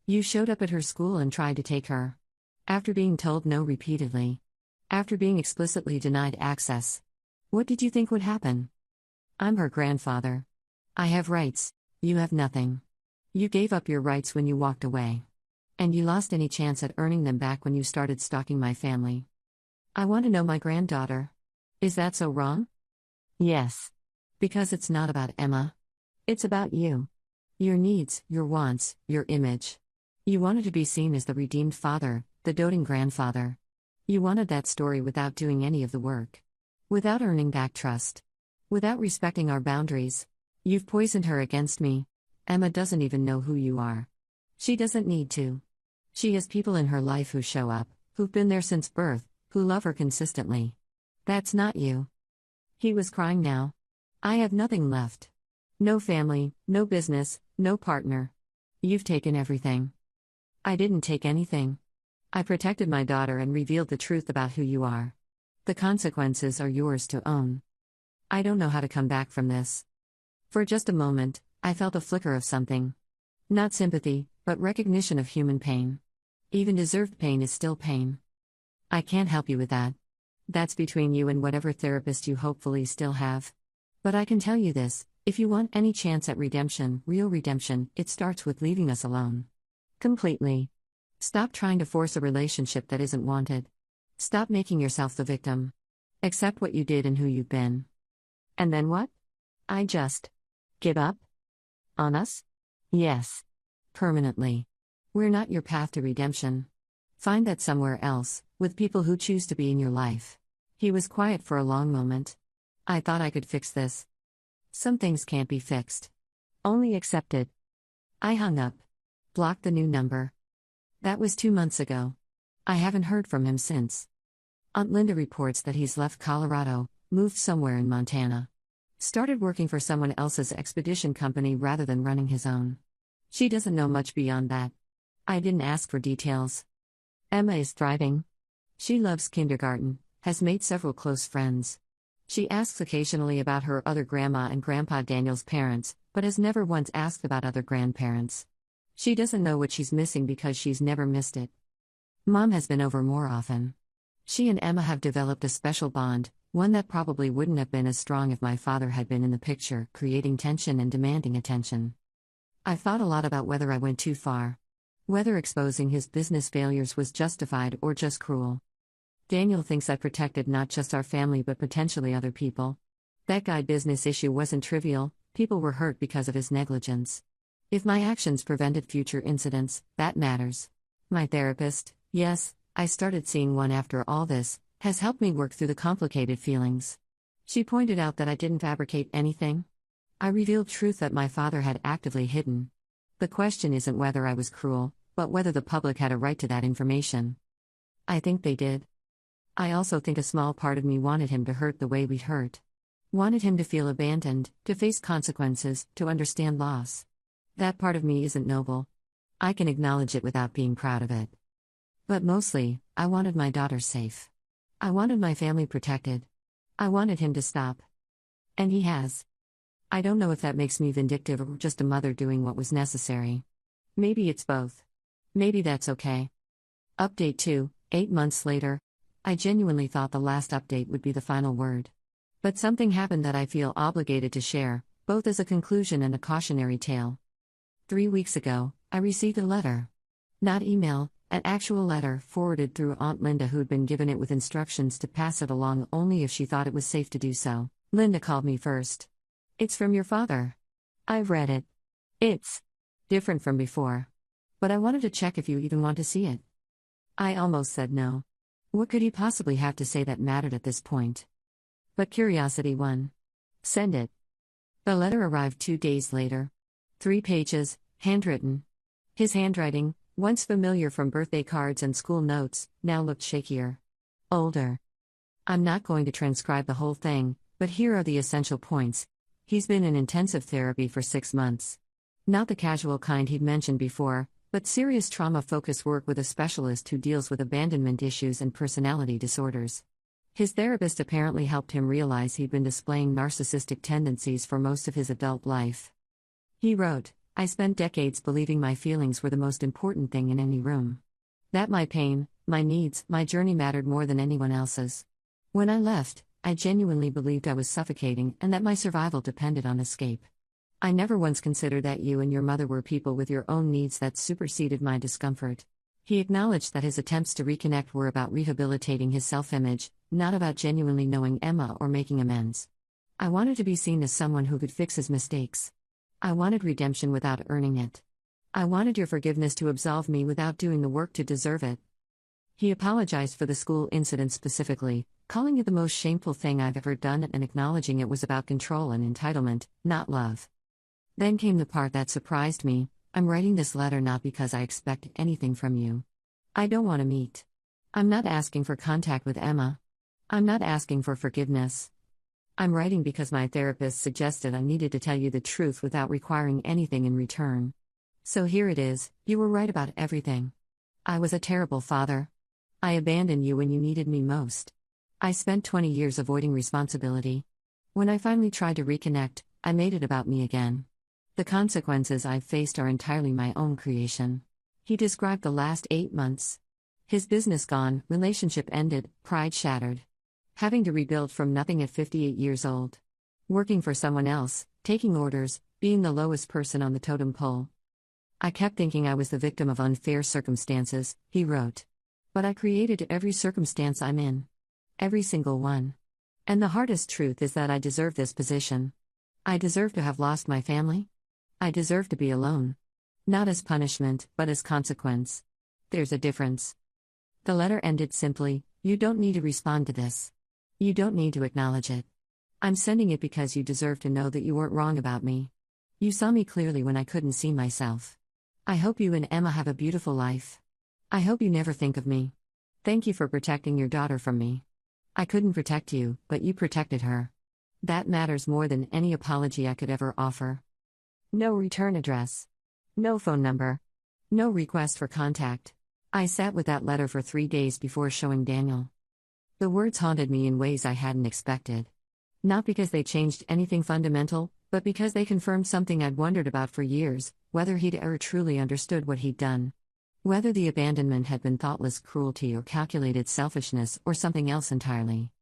You showed up at her school and tried to take her. After being told no repeatedly. After being explicitly denied access. What did you think would happen? I'm her grandfather. I have rights, you have nothing. You gave up your rights when you walked away. And you lost any chance at earning them back when you started stalking my family. I want to know my granddaughter. Is that so wrong? Yes. Because it's not about Emma. It's about you. Your needs, your wants, your image. You wanted to be seen as the redeemed father, the doting grandfather. You wanted that story without doing any of the work. Without earning back trust. Without respecting our boundaries. You've poisoned her against me. Emma doesn't even know who you are. She doesn't need to. She has people in her life who show up, who've been there since birth, who love her consistently. That's not you. He was crying now. I have nothing left. No family, no business, no partner. You've taken everything. I didn't take anything. I protected my daughter and revealed the truth about who you are. The consequences are yours to own. I don't know how to come back from this. For just a moment, I felt a flicker of something. Not sympathy, but recognition of human pain. Even deserved pain is still pain. I can't help you with that. That's between you and whatever therapist you hopefully still have. But I can tell you this, if you want any chance at redemption, real redemption, it starts with leaving us alone. Completely. Stop trying to force a relationship that isn't wanted. Stop making yourself the victim. Accept what you did and who you've been. And then what? I just give up? On us? Yes. Permanently. We're not your path to redemption. Find that somewhere else, with people who choose to be in your life. He was quiet for a long moment. I thought I could fix this. Some things can't be fixed. Only accepted. I hung up. Blocked the new number. That was 2 months ago. I haven't heard from him since. Aunt Linda reports that he's left Colorado, moved somewhere in Montana. Started working for someone else's expedition company rather than running his own. She doesn't know much beyond that. I didn't ask for details. Emma is thriving. She loves kindergarten, has made several close friends. She asks occasionally about her other grandma and grandpa Daniel's parents, but has never once asked about other grandparents. She doesn't know what she's missing because she's never missed it. Mom has been over more often. She and Emma have developed a special bond, one that probably wouldn't have been as strong if my father had been in the picture, creating tension and demanding attention. I've thought a lot about whether I went too far. Whether exposing his business failures was justified or just cruel. Daniel thinks I protected not just our family but potentially other people. That guy business issue wasn't trivial, people were hurt because of his negligence. If my actions prevented future incidents, that matters. My therapist, yes, I started seeing one after all this, has helped me work through the complicated feelings. She pointed out that I didn't fabricate anything. I revealed truth that my father had actively hidden. The question isn't whether I was cruel, but whether the public had a right to that information. I think they did. I also think a small part of me wanted him to hurt the way we'd hurt. Wanted him to feel abandoned, to face consequences, to understand loss. That part of me isn't noble. I can acknowledge it without being proud of it. But mostly, I wanted my daughter safe. I wanted my family protected. I wanted him to stop. And he has. I don't know if that makes me vindictive or just a mother doing what was necessary. Maybe it's both. Maybe that's okay. Update 2, 8 months later. I genuinely thought the last update would be the final word. But something happened that I feel obligated to share, both as a conclusion and a cautionary tale. 3 weeks ago, I received a letter. Not email, an actual letter forwarded through Aunt Linda, who'd been given it with instructions to pass it along only if she thought it was safe to do so. Linda called me first. "It's from your father." I've read it. It's different from before. But I wanted to check if you even want to see it. I almost said no. What could he possibly have to say that mattered at this point? But curiosity won. Send it. The letter arrived 2 days later. 3 pages, handwritten. His handwriting, once familiar from birthday cards and school notes, now looked shakier. Older. I'm not going to transcribe the whole thing, but here are the essential points. He's been in intensive therapy for 6 months. Not the casual kind he'd mentioned before, but serious trauma-focused work with a specialist who deals with abandonment issues and personality disorders. His therapist apparently helped him realize he'd been displaying narcissistic tendencies for most of his adult life. He wrote, "I spent decades believing my feelings were the most important thing in any room. That my pain, my needs, my journey mattered more than anyone else's. When I left, I genuinely believed I was suffocating and that my survival depended on escape. I never once considered that you and your mother were people with your own needs that superseded my discomfort." He acknowledged that his attempts to reconnect were about rehabilitating his self-image, not about genuinely knowing Emma or making amends. "I wanted to be seen as someone who could fix his mistakes. I wanted redemption without earning it. I wanted your forgiveness to absolve me without doing the work to deserve it." He apologized for the school incident specifically, calling it the most shameful thing I've ever done and acknowledging it was about control and entitlement, not love. Then came the part that surprised me. "I'm writing this letter not because I expect anything from you. I don't want to meet. I'm not asking for contact with Emma. I'm not asking for forgiveness. I'm writing because my therapist suggested I needed to tell you the truth without requiring anything in return. So here it is, you were right about everything. I was a terrible father. I abandoned you when you needed me most. I spent 20 years avoiding responsibility. When I finally tried to reconnect, I made it about me again. The consequences I've faced are entirely my own creation." He described the last 8 months. His business gone, relationship ended, pride shattered. Having to rebuild from nothing at 58 years old. Working for someone else, taking orders, being the lowest person on the totem pole. "I kept thinking I was the victim of unfair circumstances," he wrote. "But I created every circumstance I'm in. Every single one. And the hardest truth is that I deserve this position. I deserve to have lost my family. I deserve to be alone. Not as punishment, but as consequence. There's a difference." The letter ended simply, "You don't need to respond to this. You don't need to acknowledge it. I'm sending it because you deserve to know that you weren't wrong about me. You saw me clearly when I couldn't see myself. I hope you and Emma have a beautiful life. I hope you never think of me. Thank you for protecting your daughter from me. I couldn't protect you, but you protected her. That matters more than any apology I could ever offer." No return address. No phone number. No request for contact. I sat with that letter for 3 days before showing Daniel. The words haunted me in ways I hadn't expected. Not because they changed anything fundamental, but because they confirmed something I'd wondered about for years, whether he'd ever truly understood what he'd done. Whether the abandonment had been thoughtless cruelty or calculated selfishness or something else entirely.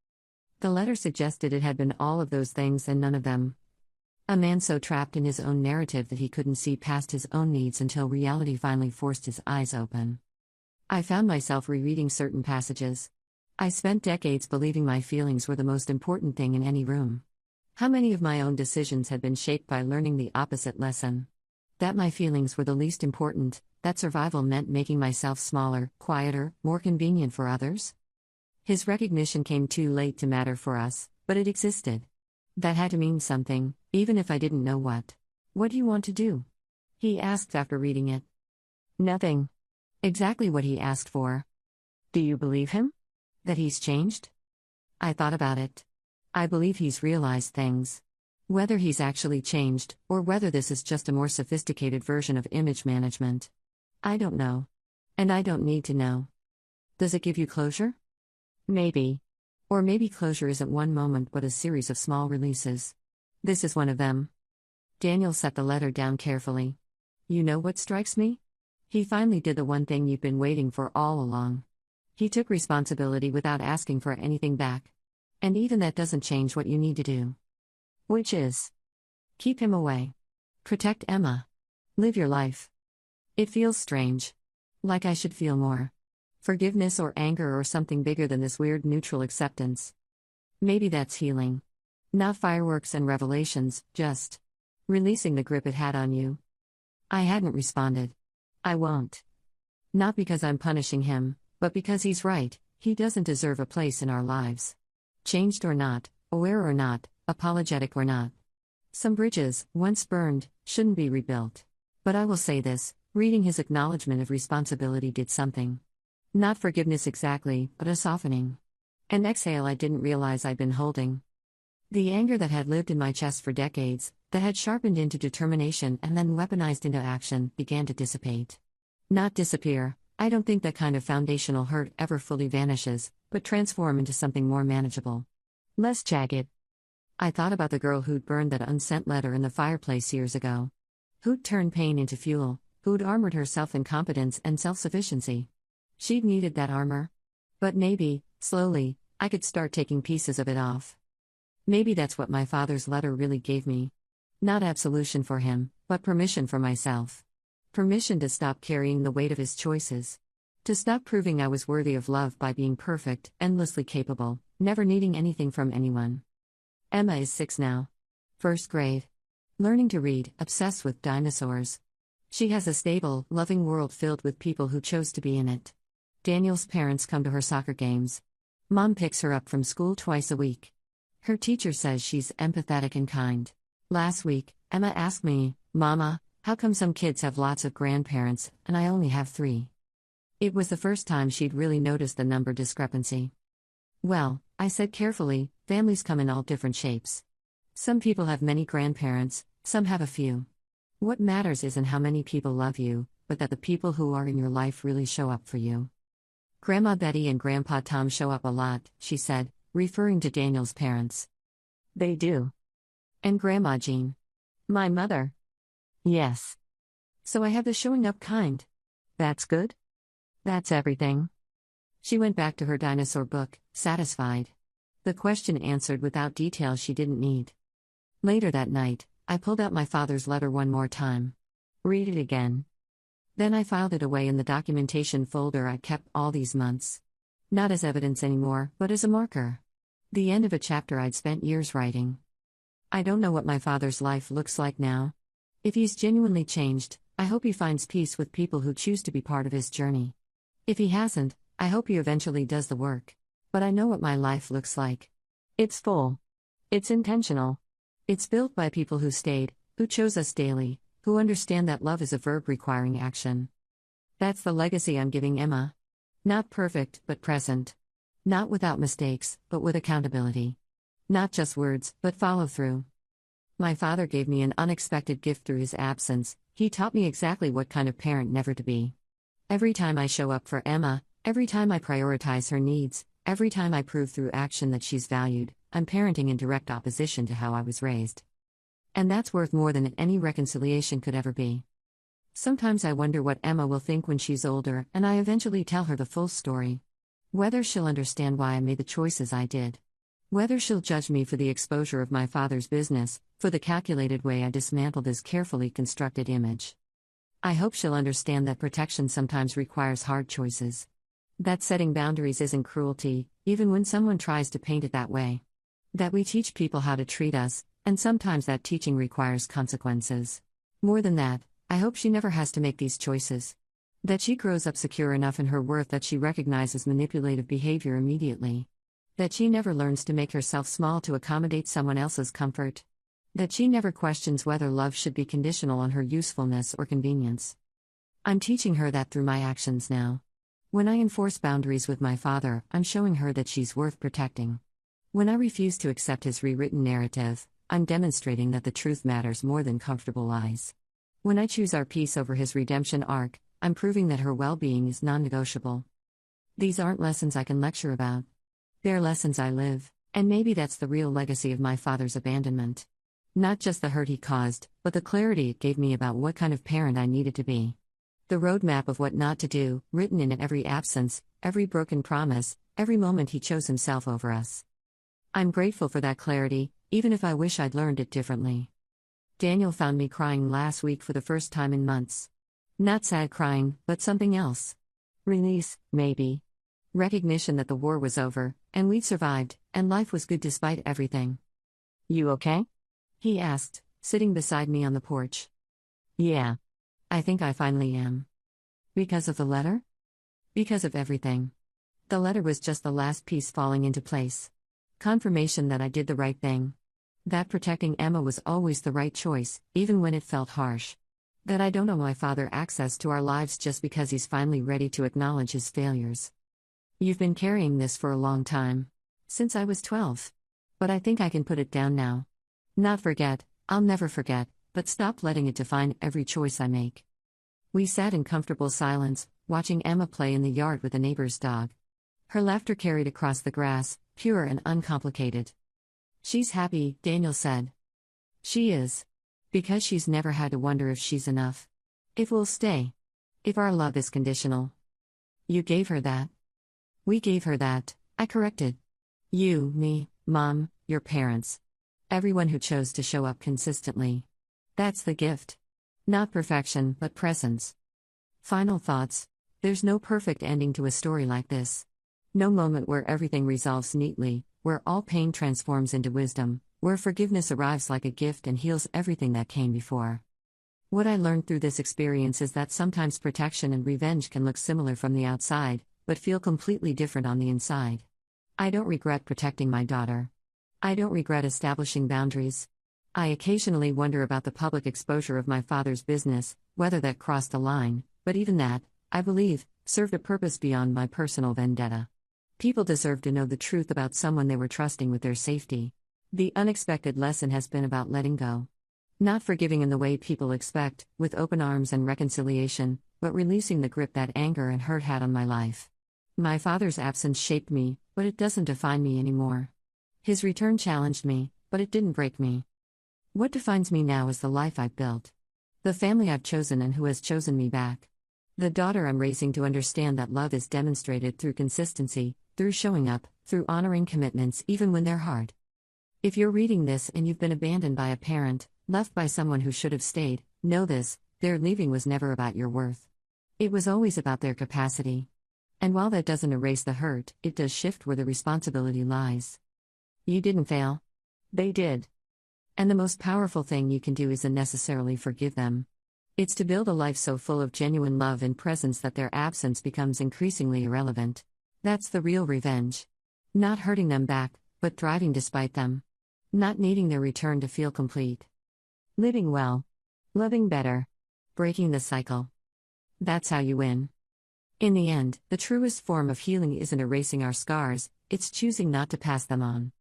The letter suggested it had been all of those things and none of them. A man so trapped in his own narrative that he couldn't see past his own needs until reality finally forced his eyes open. I found myself rereading certain passages. I spent decades believing my feelings were the most important thing in any room. How many of my own decisions had been shaped by learning the opposite lesson? That my feelings were the least important, that survival meant making myself smaller, quieter, more convenient for others? His recognition came too late to matter for us, but it existed. That had to mean something, even if I didn't know what. "What do you want to do?" he asked after reading it. Nothing. Exactly what he asked for. Do you believe him? That he's changed? I thought about it. I believe he's realized things. Whether he's actually changed, or whether this is just a more sophisticated version of image management, I don't know. And I don't need to know. Does it give you closure? Maybe. Or maybe closure isn't one moment but a series of small releases. This is one of them. Daniel set the letter down carefully. "You know what strikes me? He finally did the one thing you've been waiting for all along. He took responsibility without asking for anything back. And even that doesn't change what you need to do. Which is, keep him away. Protect Emma. Live your life." It feels strange. Like I should feel more. Forgiveness or anger or something bigger than this weird neutral acceptance. Maybe that's healing. Not fireworks and revelations, just releasing the grip it had on you. I hadn't responded. I won't. Not because I'm punishing him, But because he's right, he doesn't deserve a place in our lives. Changed or not, aware or not, apologetic or not. Some bridges, once burned, shouldn't be rebuilt. But I will say this, reading his acknowledgement of responsibility did something. Not forgiveness exactly, but a softening. An exhale I didn't realize I'd been holding. The anger that had lived in my chest for decades, that had sharpened into determination and then weaponized into action, began to dissipate. Not disappear, I don't think that kind of foundational hurt ever fully vanishes, but transform into something more manageable. Less jagged. I thought about the girl who'd burned that unsent letter in the fireplace years ago. Who'd turned pain into fuel, who'd armored herself in competence and self-sufficiency. She'd needed that armor. But maybe, slowly, I could start taking pieces of it off. Maybe that's what my father's letter really gave me. Not absolution for him, but permission for myself. Permission to stop carrying the weight of his choices. To stop proving I was worthy of love by being perfect, endlessly capable, never needing anything from anyone. Emma is 6 now. First grade. Learning to read, obsessed with dinosaurs. She has a stable, loving world filled with people who chose to be in it. Daniel's parents come to her soccer games. Mom picks her up from school twice a week. Her teacher says she's empathetic and kind. Last week, Emma asked me, "Mama, how come some kids have lots of grandparents, and I only have 3?" It was the first time she'd really noticed the number discrepancy. "Well," I said carefully, "families come in all different shapes. Some people have many grandparents, some have a few. What matters isn't how many people love you, but that the people who are in your life really show up for you." Grandma Betty and Grandpa Tom show up a lot, she said, referring to Daniel's parents. "They do. And Grandma Jean. My mother." "Yes. So I have the showing up kind. That's good? That's everything." She went back to her dinosaur book, satisfied. The question answered without details she didn't need. Later that night, I pulled out my father's letter one more time. Read it again. Then I filed it away in the documentation folder I kept all these months. Not as evidence anymore, but as a marker. The end of a chapter I'd spent years writing. I don't know what my father's life looks like now. If he's genuinely changed, I hope he finds peace with people who choose to be part of his journey. If he hasn't, I hope he eventually does the work. But I know what my life looks like. It's full. It's intentional. It's built by people who stayed, who chose us daily, who understand that love is a verb requiring action. That's the legacy I'm giving Emma. Not perfect, but present. Not without mistakes, but with accountability. Not just words, but follow through. My father gave me an unexpected gift through his absence. He taught me exactly what kind of parent never to be. Every time I show up for Emma, every time I prioritize her needs, every time I prove through action that she's valued, I'm parenting in direct opposition to how I was raised. And that's worth more than any reconciliation could ever be. Sometimes I wonder what Emma will think when she's older and I eventually tell her the full story. Whether she'll understand why I made the choices I did. Whether she'll judge me for the exposure of my father's business, for the calculated way I dismantled his carefully constructed image. I hope she'll understand that protection sometimes requires hard choices. That setting boundaries isn't cruelty, even when someone tries to paint it that way. That we teach people how to treat us, and sometimes that teaching requires consequences. More than that, I hope she never has to make these choices. That she grows up secure enough in her worth that she recognizes manipulative behavior immediately. That she never learns to make herself small to accommodate someone else's comfort. That she never questions whether love should be conditional on her usefulness or convenience. I'm teaching her that through my actions now. When I enforce boundaries with my father, I'm showing her that she's worth protecting. When I refuse to accept his rewritten narrative, I'm demonstrating that the truth matters more than comfortable lies. When I choose our peace over his redemption arc, I'm proving that her well-being is non-negotiable. These aren't lessons I can lecture about. They're lessons I live, and maybe that's the real legacy of my father's abandonment. Not just the hurt he caused, but the clarity it gave me about what kind of parent I needed to be. The roadmap of what not to do, written in every absence, every broken promise, every moment he chose himself over us. I'm grateful for that clarity, even if I wish I'd learned it differently. Daniel found me crying last week for the first time in months. Not sad crying, but something else. Release, maybe. Recognition that the war was over, and we'd survived, and life was good despite everything. "You okay?" he asked, sitting beside me on the porch. "Yeah. I think I finally am." "Because of the letter?" Because of everything. The letter was just the last piece falling into place. Confirmation that I did the right thing. That protecting Emma was always the right choice, even when it felt harsh. That I don't owe my father access to our lives just because he's finally ready to acknowledge his failures. You've been carrying this for a long time. Since I was 12. But I think I can put it down now. Not forget, I'll never forget, but stop letting it define every choice I make. We sat in comfortable silence, watching Emma play in the yard with a neighbor's dog. Her laughter carried across the grass, pure and uncomplicated. She's happy, Daniel said. She is. Because she's never had to wonder if she's enough. If we'll stay. If our love is conditional. You gave her that. We gave her that, I corrected. You, me, Mom, your parents. Everyone who chose to show up consistently. That's the gift. Not perfection, but presence. Final thoughts. There's no perfect ending to a story like this. No moment where everything resolves neatly, where all pain transforms into wisdom, where forgiveness arrives like a gift and heals everything that came before. What I learned through this experience is that sometimes protection and revenge can look similar from the outside, but feel completely different on the inside. I don't regret protecting my daughter. I don't regret establishing boundaries. I occasionally wonder about the public exposure of my father's business, whether that crossed a line, but even that, I believe, served a purpose beyond my personal vendetta. People deserve to know the truth about someone they were trusting with their safety. The unexpected lesson has been about letting go. Not forgiving in the way people expect, with open arms and reconciliation, but releasing the grip that anger and hurt had on my life. My father's absence shaped me, but it doesn't define me anymore. His return challenged me, but it didn't break me. What defines me now is the life I've built. The family I've chosen and who has chosen me back. The daughter I'm raising to understand that love is demonstrated through consistency, through showing up, through honoring commitments even when they're hard. If you're reading this and you've been abandoned by a parent, left by someone who should have stayed, know this: their leaving was never about your worth. It was always about their capacity. And while that doesn't erase the hurt, it does shift where the responsibility lies. You didn't fail. They did. And the most powerful thing you can do isn't necessarily forgive them. It's to build a life so full of genuine love and presence that their absence becomes increasingly irrelevant. That's the real revenge. Not hurting them back, but thriving despite them. Not needing their return to feel complete. Living well. Loving better. Breaking the cycle. That's how you win. In the end, the truest form of healing isn't erasing our scars, it's choosing not to pass them on.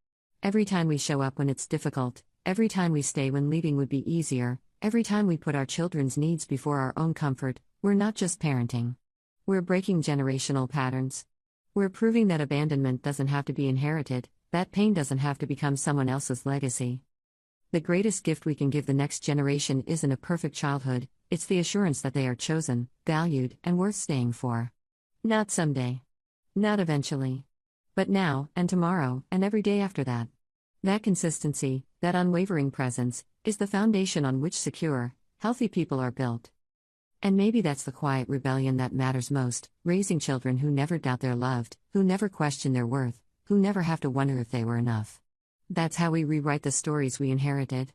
Every time we show up when it's difficult, every time we stay when leaving would be easier, every time we put our children's needs before our own comfort, we're not just parenting. We're breaking generational patterns. We're proving that abandonment doesn't have to be inherited, that pain doesn't have to become someone else's legacy. The greatest gift we can give the next generation isn't a perfect childhood, it's the assurance that they are chosen, valued, and worth staying for. Not someday. Not eventually. But now, and tomorrow, and every day after that. That consistency, that unwavering presence, is the foundation on which secure, healthy people are built. And maybe that's the quiet rebellion that matters most, raising children who never doubt they're loved, who never question their worth, who never have to wonder if they were enough. That's how we rewrite the stories we inherited.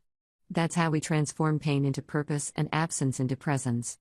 That's how we transform pain into purpose and absence into presence.